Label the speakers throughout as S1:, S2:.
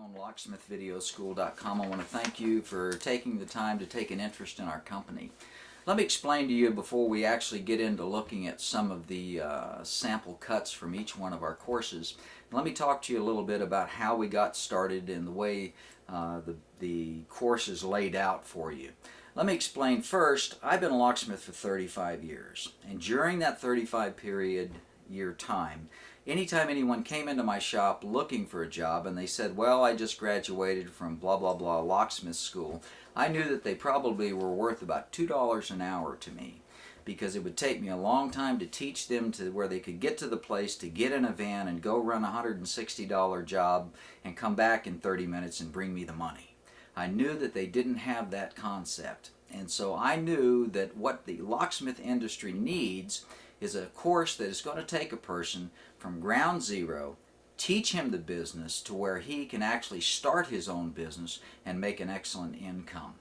S1: own locksmithvideoschool.com. I want to thank you for taking the time to take an interest in our company. Let me explain to you before we actually get into looking at some of the sample cuts from each one of our courses. Let me talk to you a little bit about how we got started and the way the course is laid out for you. Let me explain first. I've been a locksmith for 35 years, and during that 35 year time, anytime anyone came into my shop looking for a job and they said, well, I just graduated from blah blah blah locksmith school, I knew that they probably were worth about $2 an hour to me, because it would take me a long time to teach them to where they could get to the place, to get in a van and go run a $160 job and come back in 30 minutes and bring me the money. I knew that they didn't have that concept, and so I knew that what the locksmith industry needs is a course that is going to take a person from ground zero, teach him the business to where he can actually start his own business and make an excellent income.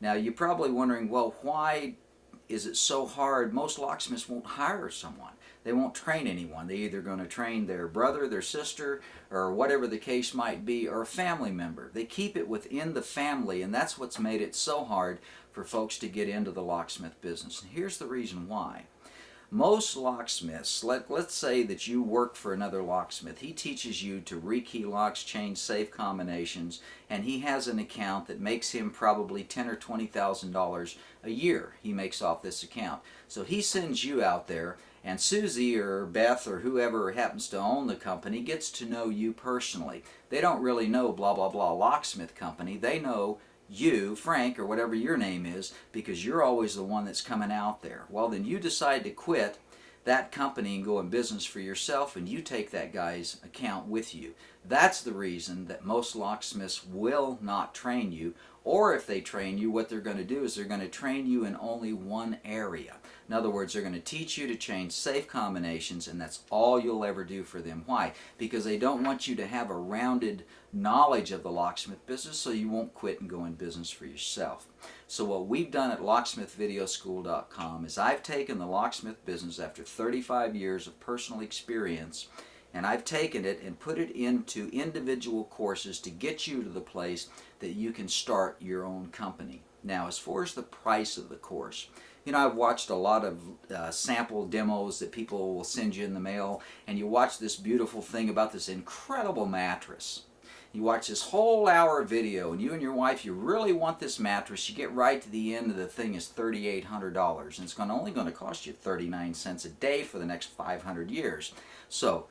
S1: Now you're probably wondering, well, why is it so hard? Most locksmiths won't hire someone. They won't train anyone. They're either going to train their brother, their sister, or whatever the case might be, or a family member. They keep it within the family, and that's what's made it so hard for folks to get into the locksmith business. And here's the reason why. Most locksmiths, let's say that you work for another locksmith. He teaches you to rekey locks, change safe combinations, and he has an account that makes him probably $10,000 or $20,000 a year he makes off this account. So he sends you out there, and Susie or Beth or whoever happens to own the company gets to know you personally. They don't really know blah blah blah locksmith company. They know you, Frank, or whatever your name is, because you're always the one that's coming out there. Well, then you decide to quit that company and go in business for yourself, and you take that guy's account with you. That's the reason that most locksmiths will not train you, or if they train you, what they're going to do is they're going to train you in only one area. In other words, they're going to teach you to change safe combinations, and that's all you'll ever do for them. Why? Because they don't want you to have a rounded knowledge of the locksmith business, so you won't quit and go in business for yourself. So what we've done at locksmithvideoschool.com is I've taken the locksmith business after 35 years of personal experience, and I've taken it and put it into individual courses to get you to the place that you can start your own company. Now, as far as the price of the course, you know, I've watched a lot of sample demos that people will send you in the mail, and you watch this beautiful thing about this incredible mattress. You watch this whole hour video, and you and your wife, you really want this mattress. You get right to the end of the thing is $3,800, and it's only going to cost you 39 cents a day for the next 500 years. So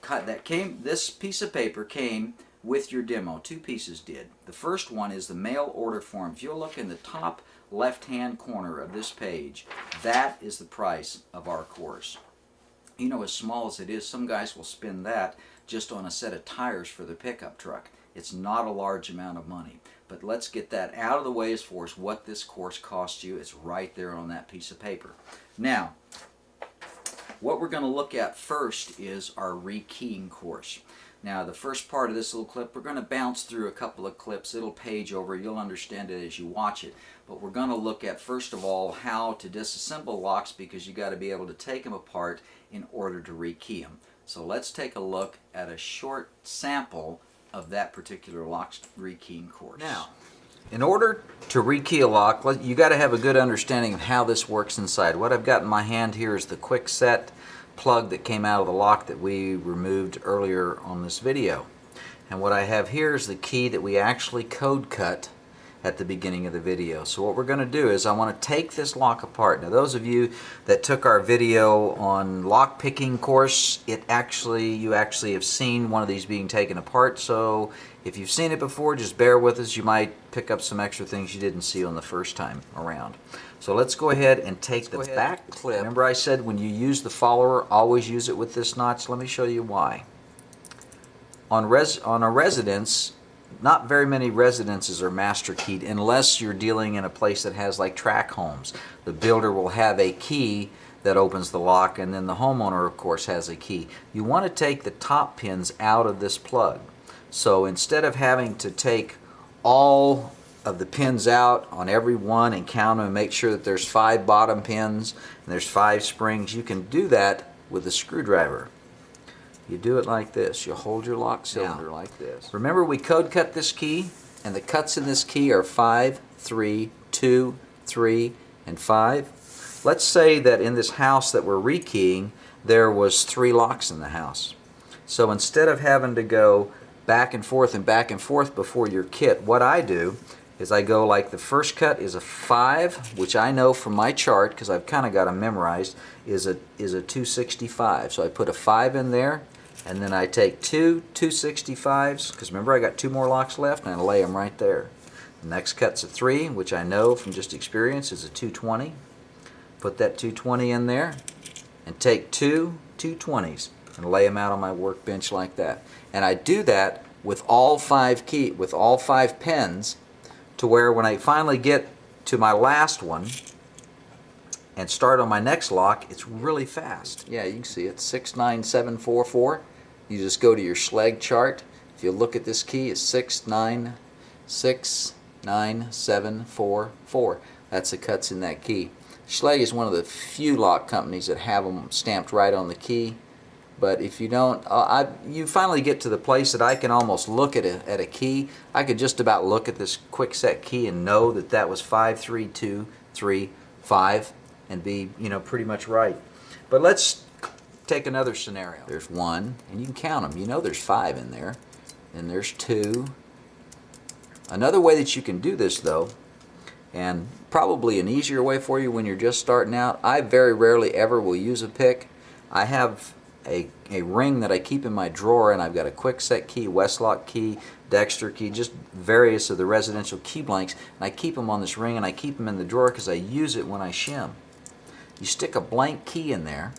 S1: this piece of paper came with your demo. Two pieces did. The first one is the mail order form. If you'll look in the top left-hand corner of this page, that is the price of our course. You know, as small as it is, some guys will spend that just on a set of tires for their pickup truck. It's not a large amount of money. But let's get that out of the way as far as what this course costs you. It's right there on that piece of paper. Now, what we're going to look at first is our rekeying course. Now, the first part of this little clip, we're going to bounce through a couple of clips. It'll page over. You'll understand it as you watch it. But we're going to look at, first of all, how to disassemble locks, because you got to be able to take them apart in order to rekey them. So let's take a look at a short sample of that particular lock rekeying course. Now, in order to rekey a lock, you got to have a good understanding of how this works inside. What I've got in my hand here is the quick set plug that came out of the lock that we removed earlier on this video. And what I have here is the key that we actually code cut at the beginning of the video. So what we're going to do is I want to take this lock apart. Now, those of you that took our video on lock picking course, you actually have seen one of these being taken apart. So if you've seen it before, just bear with us. You might pick up some extra things you didn't see on the first time around. So let's go ahead and take the back clip. Remember I said when you use the follower, always use it with this notch? Let me show you why. On a residence, not very many residences are master keyed unless you're dealing in a place that has like tract homes. The builder will have a key that opens the lock, and then the homeowner, of course, has a key. You want to take the top pins out of this plug. So instead of having to take all of the pins out on every one and count them and make sure that there's 5 bottom pins and there's 5 springs, you can do that with a screwdriver. You do it like this. You hold your lock cylinder like this. Remember, we code cut this key, and the cuts in this key are 5, 3, 2, 3, and 5. Let's say that in this house that we're rekeying, there was 3 locks in the house. So instead of having to go back and forth before your kit, what I do is I go like the first cut is a 5, which I know from my chart, because I've kind of got them memorized, is a 265. So I put a 5 in there, and then I take 2 265s, because remember I got 2 more locks left, and I lay them right there. The next cut's a 3, which I know from just experience is a 220. Put that 220 in there, and take 2 220s and lay them out on my workbench like that. And I do that with all 5 pins, to where when I finally get to my last one and start on my next lock, it's really fast. Yeah, you can see it, 69744. You just go to your Schlage chart. If you look at this key, it's 69744. That's the cuts in that key. Schlage is one of the few lock companies that have them stamped right on the key. But if you don't, you finally get to the place that I can almost look at a key. I could just about look at this quick set key and know that that was 5, 3, 2, 3, 5, and be, pretty much right. But let's take another scenario. There's 1, and you can count them. You know there's 5 in there. And there's 2. Another way that you can do this, though, and probably an easier way for you when you're just starting out, I very rarely ever will use a pick. I have a ring that I keep in my drawer, and I've got a quick set key, Westlock key, Dexter key, just various of the residential key blanks, and I keep them on this ring, and I keep them in the drawer because I use it when I shim. You stick a blank key in there,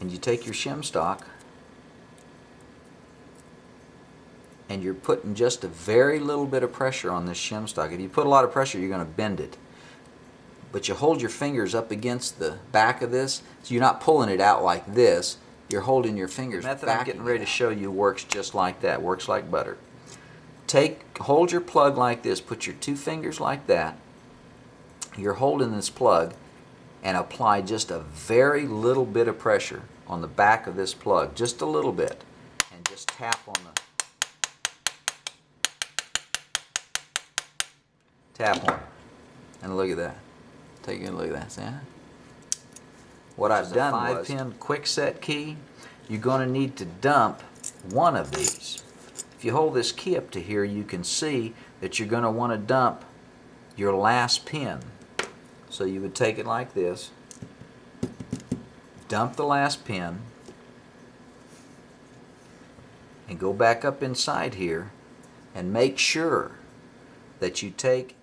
S1: and you take your shim stock, and you're putting just a very little bit of pressure on this shim stock. If you put a lot of pressure, you're going to bend it. But you hold your fingers up against the back of this, so you're not pulling it out like this. You're holding your fingers back. The method I'm getting ready to show you works just like that. Works like butter. Hold your plug like this. Put your 2 fingers like that. You're holding this plug, and apply just a very little bit of pressure on the back of this plug, just a little bit, and just tap on it. And look at that. Take a good look at that. See that? What I've done was 5-pin quick set key. You're going to need to dump one of these. If you hold this key up to here, you can see that you're going to want to dump your last pin. So you would take it like this, dump the last pin, and go back up inside here and make sure that you take